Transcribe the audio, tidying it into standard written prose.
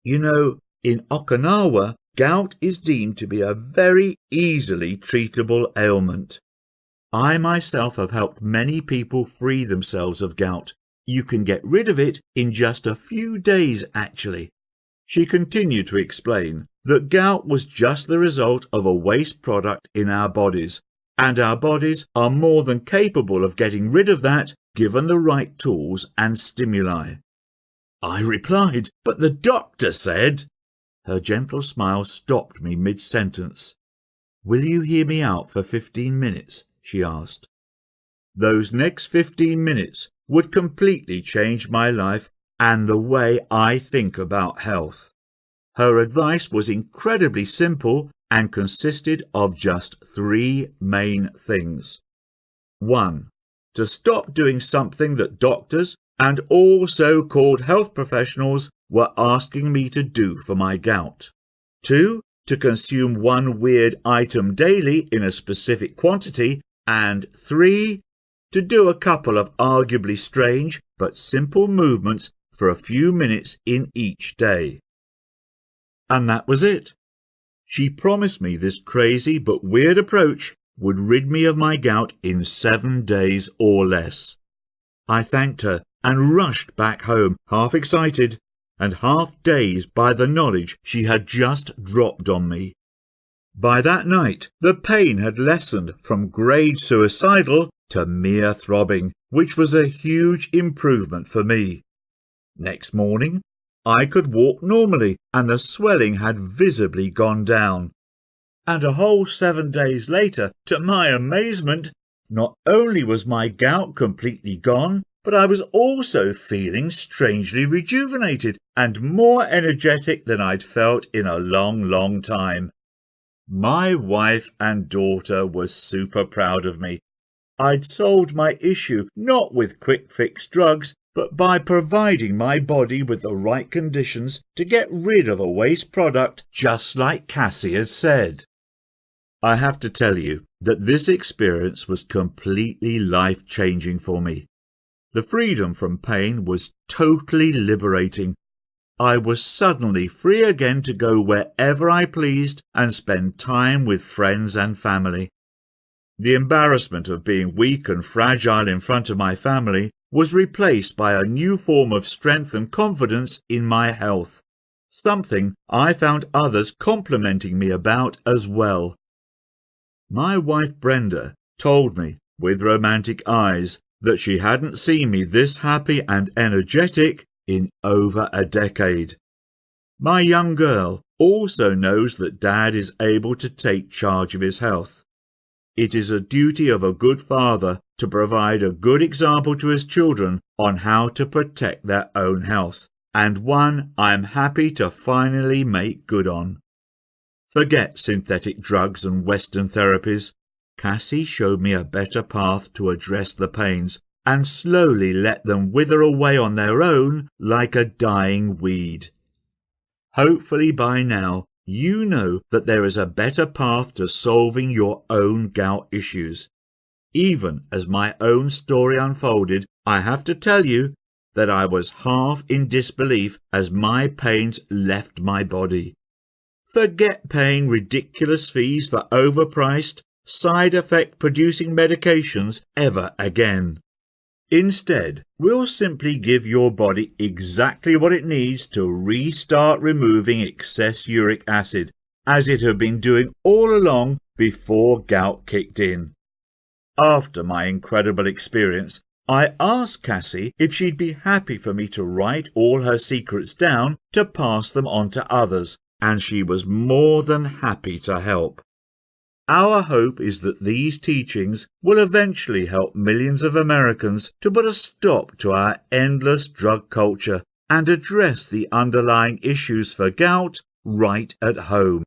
You know, in Okinawa, gout is deemed to be a very easily treatable ailment. I myself have helped many people free themselves of gout. You can get rid of it in just a few days, actually. She continued to explain that gout was just the result of a waste product in our bodies, and our bodies are more than capable of getting rid of that given the right tools and stimuli. I replied, "But the doctor said—" Her gentle smile stopped me mid-sentence. "Will you hear me out for 15 minutes?" she asked. Those next 15 minutes would completely change my life and the way I think about health. Her advice was incredibly simple and consisted of just 3 main things. 1. To stop doing something that doctors and all so-called health professionals were asking me to do for my gout. 2. To consume one weird item daily in a specific quantity. And 3. To do a couple of arguably strange but simple movements for a few minutes in each day. And that was it. She promised me this crazy but weird approach would rid me of my gout in 7 days or less. I thanked her and rushed back home, half excited and half dazed by the knowledge she had just dropped on me. By that night, the pain had lessened from grade suicidal to mere throbbing, which was a huge improvement for me. Next morning, I could walk normally and the swelling had visibly gone down. And a whole 7 days later, to my amazement, not only was my gout completely gone, but I was also feeling strangely rejuvenated and more energetic than I'd felt in a long time. My wife and daughter were super proud of me. I'd solved my issue not with quick-fix drugs, but by providing my body with the right conditions to get rid of a waste product, just like Cassie had said. I have to tell you that this experience was completely life-changing for me. The freedom from pain was totally liberating. I was suddenly free again to go wherever I pleased and spend time with friends and family. The embarrassment of being weak and fragile in front of my family was replaced by a new form of strength and confidence in my health, something I found others complimenting me about as well. My wife Brenda told me, with romantic eyes, that she hadn't seen me this happy and energetic in over a decade. My young girl also knows that Dad is able to take charge of his health. It is a duty of a good father to provide a good example to his children on how to protect their own health, and one I am happy to finally make good on. Forget synthetic drugs and Western therapies. Cassie showed me a better path to address the pains and slowly let them wither away on their own like a dying weed. Hopefully by now you know that there is a better path to solving your own gout issues. Even as my own story unfolded, I have to tell you that I was half in disbelief as my pains left my body. Forget paying ridiculous fees for overpriced, side effect producing medications ever again. Instead, we'll simply give your body exactly what it needs to restart removing excess uric acid, as it had been doing all along before gout kicked in. After my incredible experience, I asked Cassie if she'd be happy for me to write all her secrets down to pass them on to others, and she was more than happy to help. Our hope is that these teachings will eventually help millions of Americans to put a stop to our endless drug culture and address the underlying issues for gout right at home.